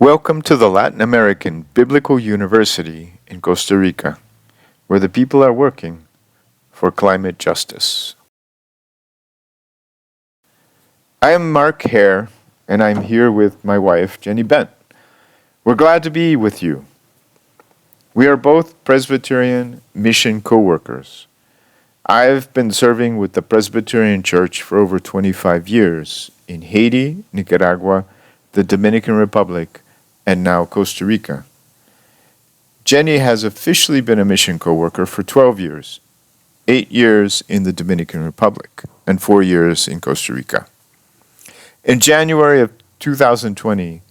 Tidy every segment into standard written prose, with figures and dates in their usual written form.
Welcome to the Latin American Biblical University in Costa Rica, where the people are working for climate justice. I am Mark.Hare, and I'm here with my wife, Jenny.Bent. We're glad to be with you. We are both Presbyterian mission co-workers. I've been serving with the Presbyterian Church for over 25 years in Haiti, Nicaragua, the Dominican Republic, and now Costa Rica. Jenny has officially been a mission co-worker for 12 years, 8 years in the Dominican Republic, and 4 years in Costa Rica. In January of 2020,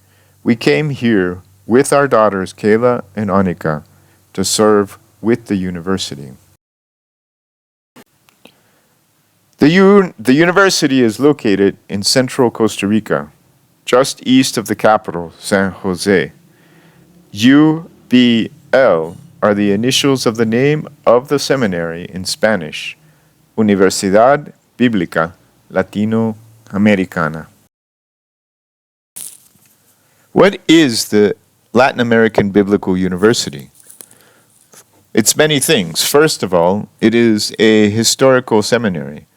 we came here with our daughters Kayla and Anika to serve with the university. The university is located in central Costa Rica, just east of the capital, San Jose. UBL are the initials of the name of the seminary in Spanish, Universidad Bíblica Latinoamericana. What is the Latin American Biblical University? It's many things. First of all, it is a historical seminary.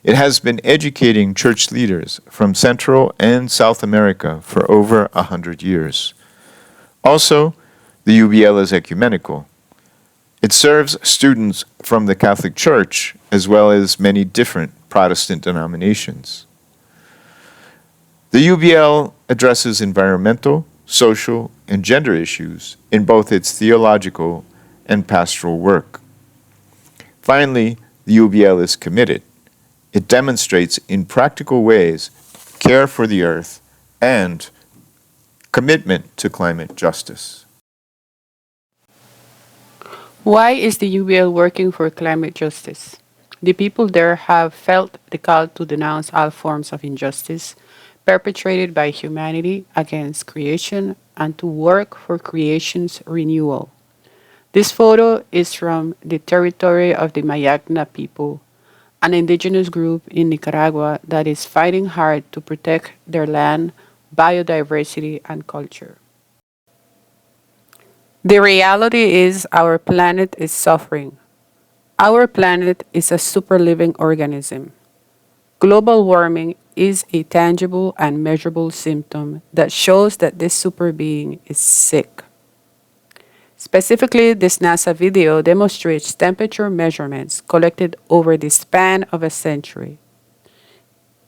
It has been educating church leaders from Central and South America for over 100 years. Also, the UBL is ecumenical. It serves students from the Catholic Church as well as many different Protestant denominations. The UBL addresses environmental, social, and gender issues in both its theological and pastoral work. Finally, the UBL is committed. It demonstrates in practical ways care for the earth and commitment to climate justice. Why is the UBL working for climate justice? The people there have felt the call to denounce all forms of injustice perpetrated by humanity against creation and to work for creation's renewal. This photo is from the territory of the Mayagna people, an indigenous group in Nicaragua that is fighting hard to protect their land, biodiversity, and culture. The reality is our planet is suffering. Our planet is a superliving organism. Global warming is a tangible and measurable symptom that shows that this superbeing is sick. Specifically, this NASA video demonstrates temperature measurements collected over the span of a century.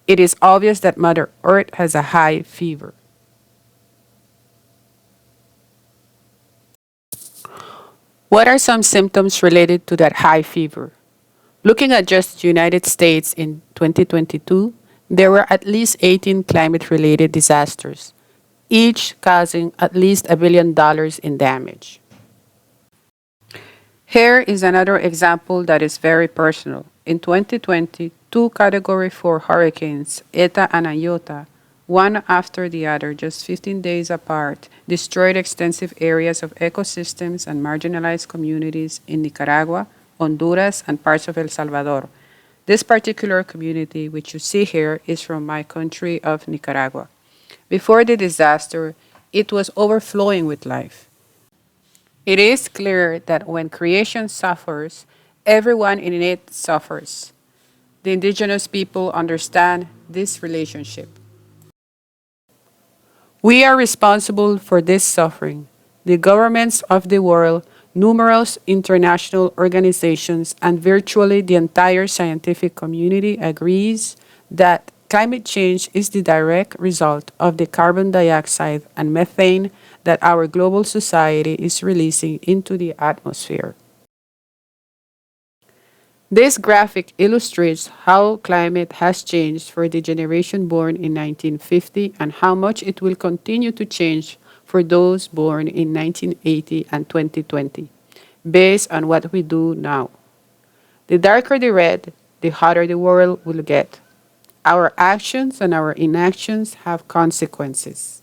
It is obvious that Mother Earth has a high fever. What are some symptoms related to that high fever? Looking at just the United States in 2022, there were at least 18 climate-related disasters, each causing at least $1 billion in damage. Here is another example that is very personal. In 2020, two Category 4 hurricanes, Eta and Iota, one after the other, just 15 days apart, destroyed extensive areas of ecosystems and marginalized communities in Nicaragua, Honduras, and parts of El Salvador. This particular community, which you see here, is from my country of Nicaragua. Before the disaster, it was overflowing with life. It is clear that when creation suffers, everyone in it suffers. The indigenous people understand this relationship. We are responsible for this suffering. The governments of the world, numerous international organizations, and virtually the entire scientific community agrees that climate change is the direct result of the carbon dioxide and methane that our global society is releasing into the atmosphere. This graphic illustrates how climate has changed for the generation born in 1950 and how much it will continue to change for those born in 1980 and 2020, based on what we do now. The darker the red, the hotter the world will get. Our actions and our inactions have consequences.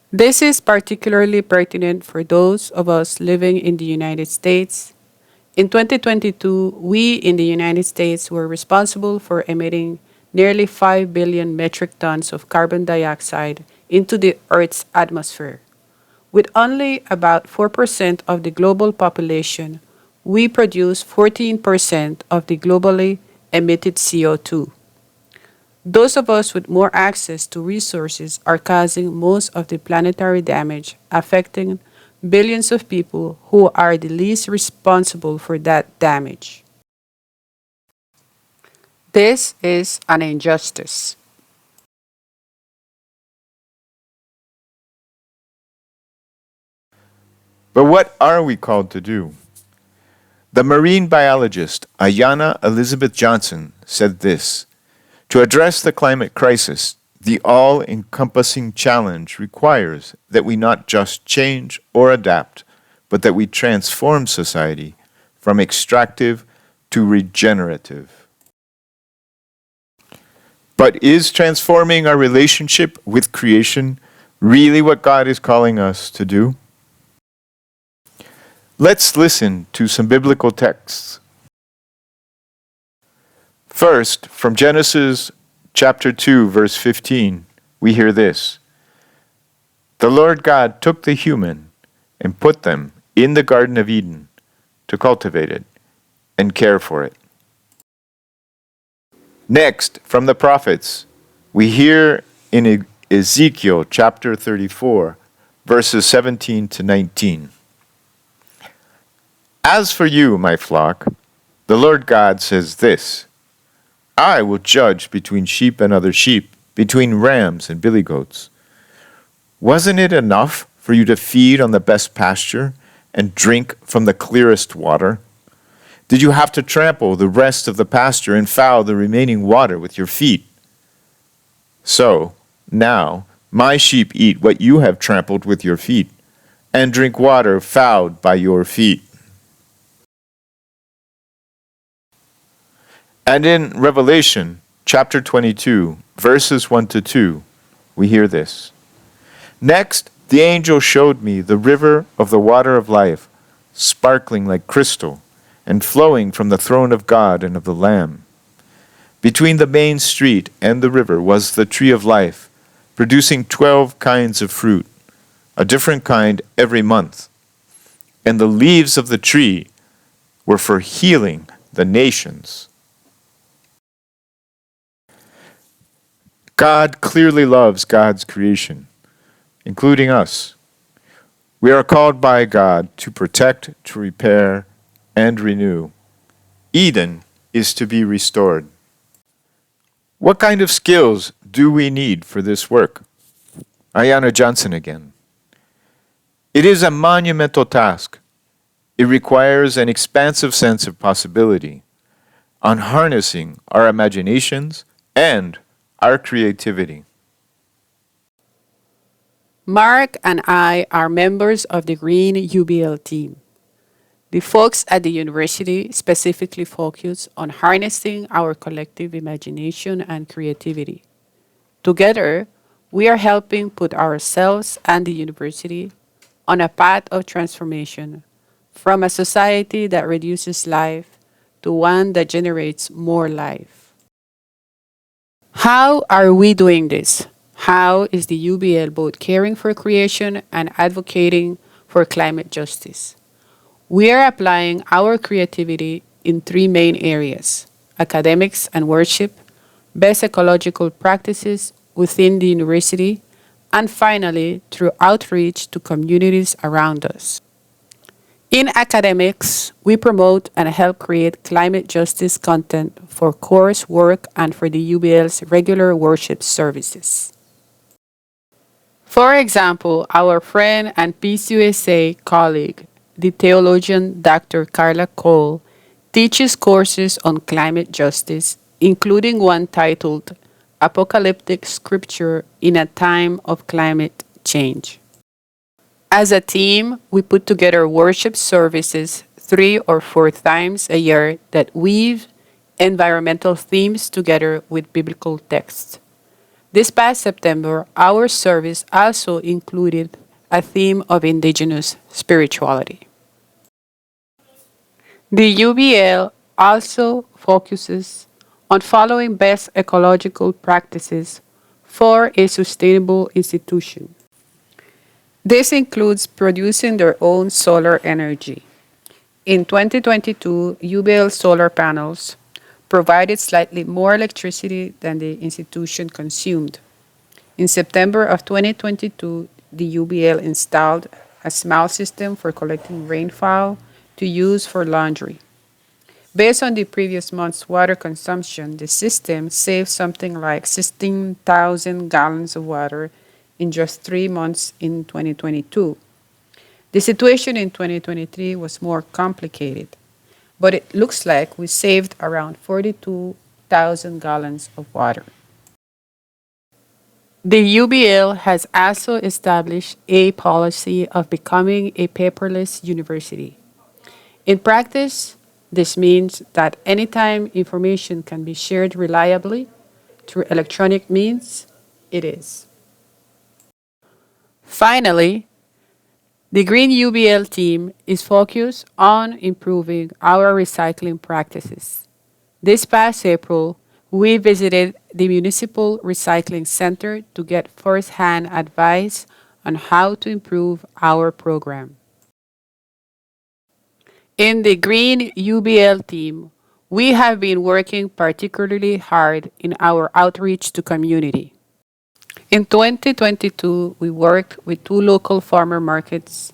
This is particularly pertinent for those of us living in the United States. In 2022, we in the United States were responsible for emitting nearly 5 billion metric tons of carbon dioxide into the Earth's atmosphere. With only about 4% of the global population, we produce 14% of the globally emitted CO2. Those of us with more access to resources are causing most of the planetary damage, affecting billions of people who are the least responsible for that damage. This is an injustice. But what are we called to do? The marine biologist Ayanna Elizabeth Johnson said this: to address the climate crisis, the all encompassing challenge requires that we not just change or adapt, but that we transform society from extractive to regenerative. But is transforming our relationship with creation really what God is calling us to do? Let's listen to some biblical texts. First, from Genesis chapter 2, verse 15, we hear this: the Lord God took the human and put them in the Garden of Eden to cultivate it and care for it. Next, from the prophets, we hear in Ezekiel chapter 34, verses 17 to 19. As for you, my flock, the Lord God says this: I will judge between sheep and other sheep, between rams and billy goats. Wasn't it enough for you to feed on the best pasture and drink from the clearest water? Did you have to trample the rest of the pasture and foul the remaining water with your feet? So, now, my sheep eat what you have trampled with your feet, and drink water fouled by your feet. And in Revelation chapter 22, verses 1 to 2, we hear this: next, the angel showed me the river of the water of life, sparkling like crystal, and flowing from the throne of God and of the Lamb. Between the main street and the river was the tree of life, producing 12 kinds of fruit, a different kind every month. And the leaves of the tree were for healing the nations. God clearly loves God's creation, including us. We are called by God to protect, to repair, and renew. Eden is to be restored. What kind of skills do we need for this work? Ayanna Johnson again. It is a monumental task. It requires an expansive sense of possibility, on harnessing our imaginations and our creativity. Mark and I are members of the Green UBL team. The folks at the university specifically focus on harnessing our collective imagination and creativity. Together, we are helping put ourselves and the university on a path of transformation from a society that reduces life to one that generates more life. How are we doing this? How is the UBL both caring for creation and advocating for climate justice? We are applying our creativity in three main areas: academics and worship, best ecological practices within the university, and finally, through outreach to communities around us. In academics, we promote and help create climate justice content for coursework and for the UBL's regular worship services. For example, our friend and PCUSA colleague, the theologian Dr. Carla Cole, teaches courses on climate justice, including one titled Apocalyptic Scripture in a Time of Climate Change. As a team, we put together worship services 3 or 4 times a year that weave environmental themes together with biblical texts. This past September, our service also included a theme of indigenous spirituality. The UBL also focuses on following best ecological practices for a sustainable institution. This includes producing their own solar energy. In 2022, UBL solar panels provided slightly more electricity than the institution consumed. In September of 2022, the UBL installed a small system for collecting rainfall to use for laundry. Based on the previous month's water consumption, the system saved something like 16,000 gallons of water in just 3 months in 2022. The situation in 2023 was more complicated, but it looks like we saved around 42,000 gallons of water. The UBL has also established a policy of becoming a paperless university. In practice, this means that anytime information can be shared reliably through electronic means, it is. Finally, the Green UBL team is focused on improving our recycling practices. This past April, we visited the Municipal Recycling Center to get first-hand advice on how to improve our program. In the Green UBL team, we have been working particularly hard in our outreach to community. In 2022, we worked with two local farmer markets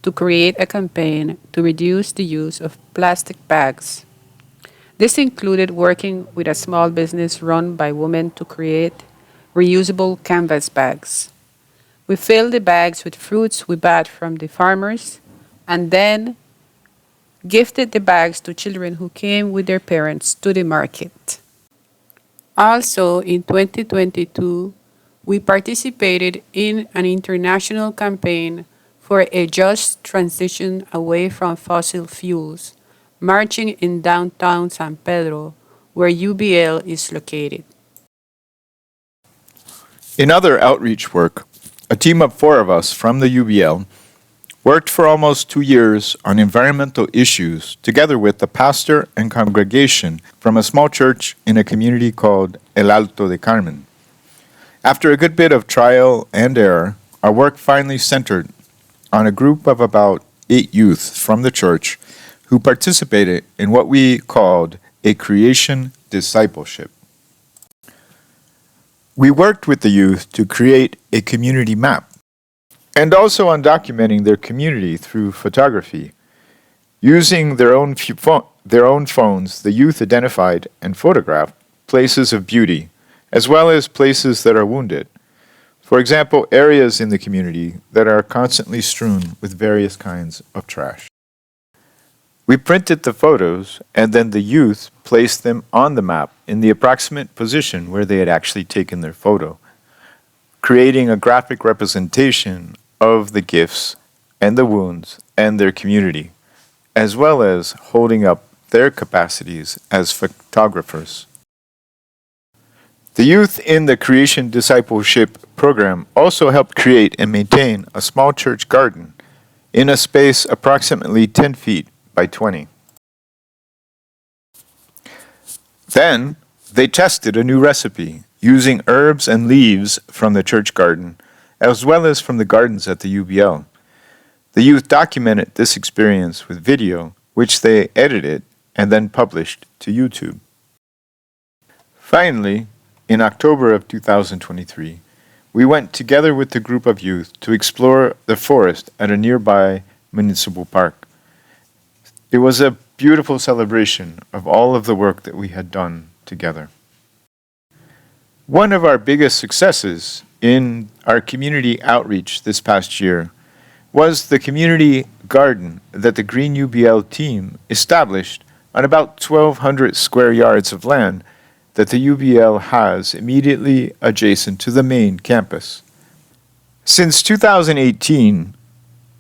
to create a campaign to reduce the use of plastic bags. This included working with a small business run by women to create reusable canvas bags. We filled the bags with fruits we bought from the farmers and then gifted the bags to children who came with their parents to the market. Also, in 2022, we participated in an international campaign for a just transition away from fossil fuels, marching in downtown San Pedro, where UBL is located. In other outreach work, a team of four of us from the UBL worked for almost 2 years on environmental issues together with the pastor and congregation from a small church in a community called El Alto de Carmen. After a good bit of trial and error, our work finally centered on a group of about 8 youth from the church who participated in what we called a creation discipleship. We worked with the youth to create a community map and also on documenting their community through photography. Using their own phones, the youth identified and photographed places of beauty, as well as places that are wounded. For example, areas in the community that are constantly strewn with various kinds of trash. We printed the photos, and then the youth placed them on the map in the approximate position where they had actually taken their photo, creating a graphic representation of the gifts and the wounds and their community, as well as holding up their capacities as photographers. The youth in the Creation Discipleship program also helped create and maintain a small church garden in a space approximately 10 feet by 20. Then, they tested a new recipe using herbs and leaves from the church garden, as well as from the gardens at the UBL. The youth documented this experience with video, which they edited and then published to YouTube. Finally, in October of 2023, we went together with the group of youth to explore the forest at a nearby municipal park. It was a beautiful celebration of all of the work that we had done together. One of our biggest successes in our community outreach this past year was the community garden that the Green UBL team established on about 1,200 square yards of land that the UBL has immediately adjacent to the main campus. Since 2018,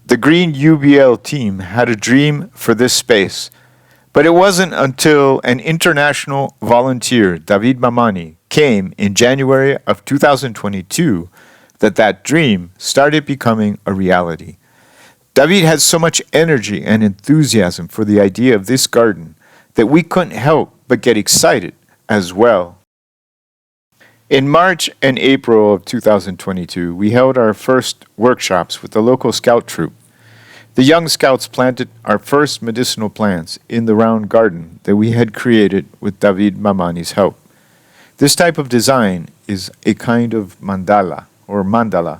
the Green UBL team had a dream for this space, but it wasn't until an international volunteer, David Mamani, came in January of 2022 that dream started becoming a reality. David had so much energy and enthusiasm for the idea of this garden that we couldn't help but get excited as well. In March and April of 2022, we held our first workshops with the local scout troop. The young scouts planted our first medicinal plants in the round garden that we had created with David Mamani's help. This type of design is a kind of mandala.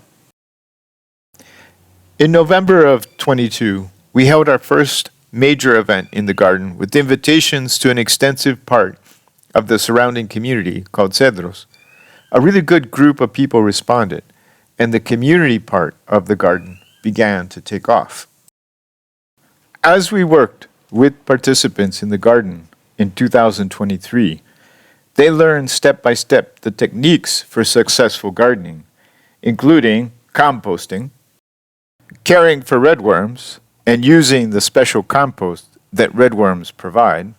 In November of 22, we held our first major event in the garden with invitations to an extensive part of the surrounding community called Cedros. A really good group of people responded, and the community part of the garden began to take off. As we worked with participants in the garden in 2023, they learned step by step the techniques for successful gardening, including composting, caring for redworms, and using the special compost that redworms provide,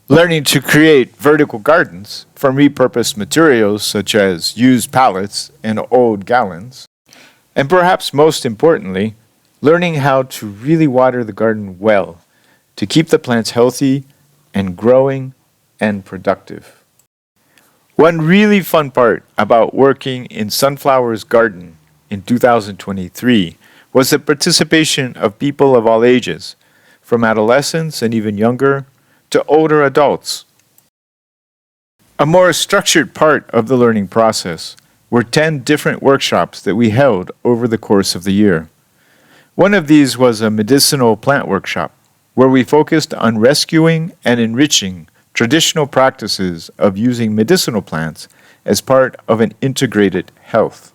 learning to create vertical gardens from repurposed materials such as used pallets and old gallons, and perhaps most importantly, learning how to really water the garden well to keep the plants healthy and growing and productive. One really fun part about working in Sunflower's garden in 2023 was the participation of people of all ages, from adolescents and even younger to older adults. A more structured part of the learning process were 10 different workshops that we held over the course of the year. One of these was a medicinal plant workshop, where we focused on rescuing and enriching traditional practices of using medicinal plants as part of an integrated health.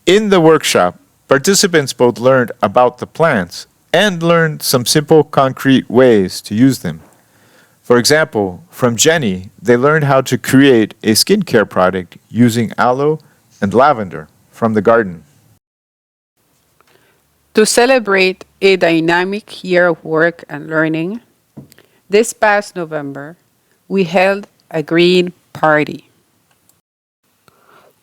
In the workshop, participants both learned about the plants and learned some simple, concrete ways to use them. For example, from Jenny, they learned how to create a skincare product using aloe and lavender from the garden. To celebrate a dynamic year of work and learning, this past November, we held a green party.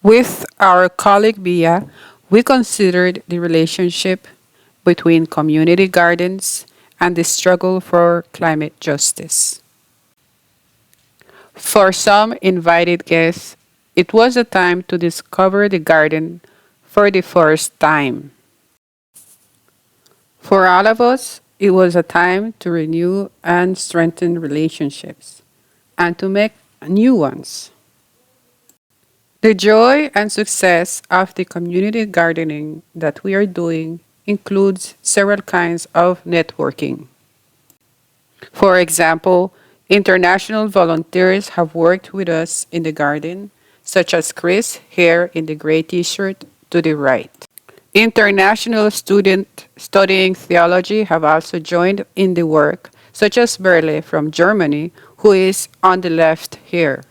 With our colleague Bia, we considered the relationship between community gardens and the struggle for climate justice. For some invited guests, it was a time to discover the garden for the first time. For all of us, it was a time to renew and strengthen relationships and to make new ones. The joy and success of the community gardening that we are doing includes several kinds of networking. For example, international volunteers have worked with us in the garden, such as Mark.Hare in the gray t-shirt to the right. International students studying theology have also joined in the work, such as Berle from Germany, who is on the left here.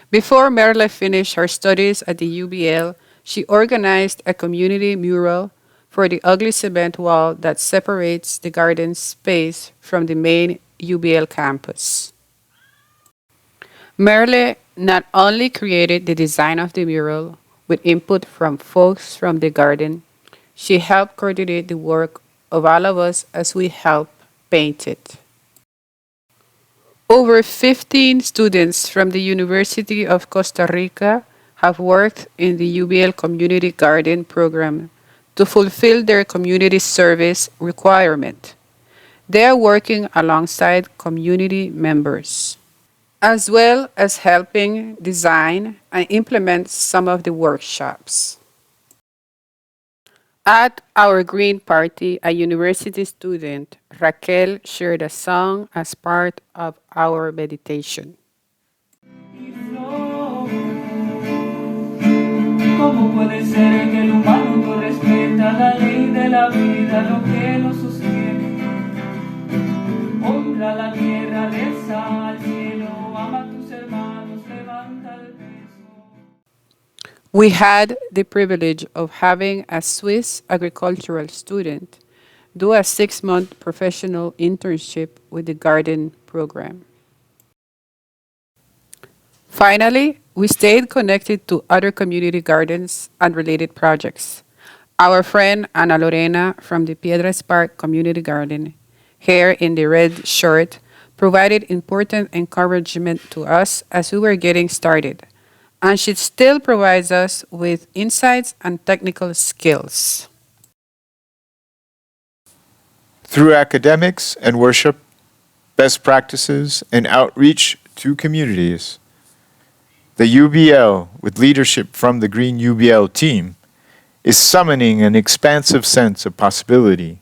Before Merle finished her studies at the UBL, she organized a community mural for the ugly cement wall that separates the garden space from the main UBL campus. Merle not only created the design of the mural with input from folks from the garden, she helped coordinate the work of all of us as we help paint it. Over 15 students from the University of Costa Rica have worked in the UBL Community Garden program to fulfill their community service requirement. They are working alongside community members, as well as helping design and implement some of the workshops. At our green party, a university student, Raquel, shared a song as part of our meditation. ¿Cómo puede ser que el humano no respeta la ley de la vida, lo que lo sostiene? Honra la tierra, reza al cielo, ama a tus hermanos, levanta el peso. We had the privilege of having a Swiss agricultural student do a 6-month professional internship with the garden program. Finally, we stayed connected to other community gardens and related projects. Our friend Ana Lorena from the Piedras Park Community Garden, here in the red shirt, provided important encouragement to us as we were getting started, and she still provides us with insights and technical skills. Through academics and worship, best practices, and outreach to communities, the UBL, with leadership from the Green UBL team, is summoning an expansive sense of possibility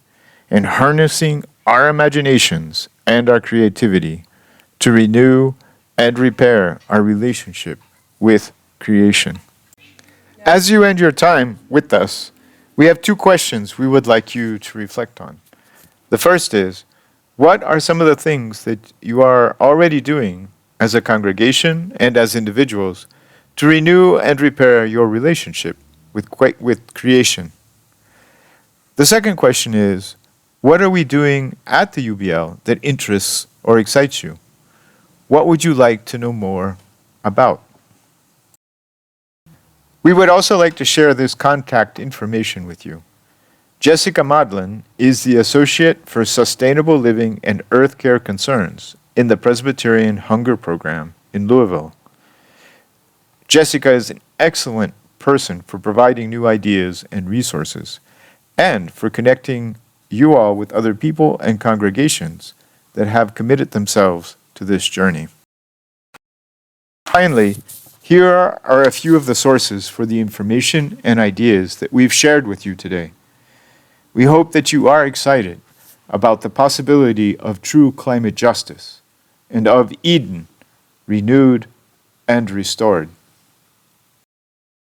and harnessing our imaginations and our creativity to renew and repair our relationship with creation. As you end your time with us, we have two questions we would like you to reflect on. The first is, what are some of the things that you are already doing as a congregation and as individuals to renew and repair your relationship with creation? The second question is, what are we doing at the UBL that interests or excites you? What would you like to know more about? We would also like to share this contact information with you. Jessica Modlin is the Associate for Sustainable Living and Earth Care Concerns in the Presbyterian Hunger Program in Louisville. Jessica is an excellent person for providing new ideas and resources, and for connecting you all with other people and congregations that have committed themselves to this journey. Finally, here are a few of the sources for the information and ideas that we've shared with you today. We hope that you are excited about the possibility of true climate justice and of Eden renewed and restored.